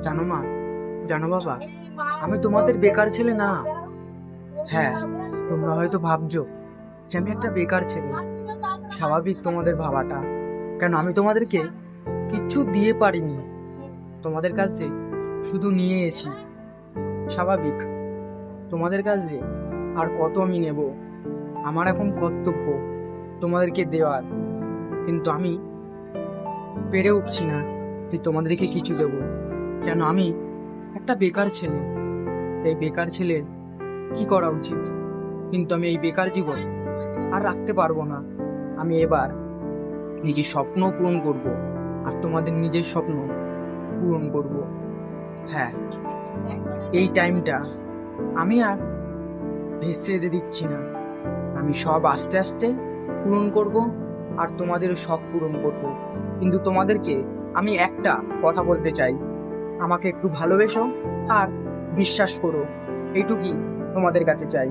জানো মা, জানো বাবা, আমি তোমাদের বেকার ছেলে না। হ্যাঁ, তোমরা হয়তো ভাবছো যে আমি একটা বেকার ছেলে। স্বাভাবিক তোমাদের ভাবাটা, কেন আমি তোমাদেরকে কিচ্ছু দিয়ে পারিনি, তোমাদের কাছে শুধু নিয়ে এসেছি। স্বাভাবিক, তোমাদের কাছে আর কত আমি নেব? আমার এখন কর্তব্য তোমাদেরকে দেওয়ার, কিন্তু আমি পেরে উঠছি না যে তোমাদেরকে কিছু দেব। কেন আমি একটা বেকার ছেলে। এই বেকার ছেলের কি করা উচিত? কিন্তু আমি এই বেকার জীবন আর রাখতে পারবো না। আমি এবার নিজের স্বপ্ন পূরণ করব, আর তোমাদের নিজের স্বপ্ন পূরণ করব। হ্যাঁ, এই টাইমটা আমি আর ভেসে যেতে দিচ্ছি না। আমি সব আস্তে আস্তে পূরণ করব, আর তোমাদের শখ পূরণ করব। কিন্তু তোমাদেরকে আমি একটা কথা বলতে চাই, আমাকে একটু ভালোবেসো আর বিশ্বাস করো, এইটুকুই তোমাদের কাছে চাই।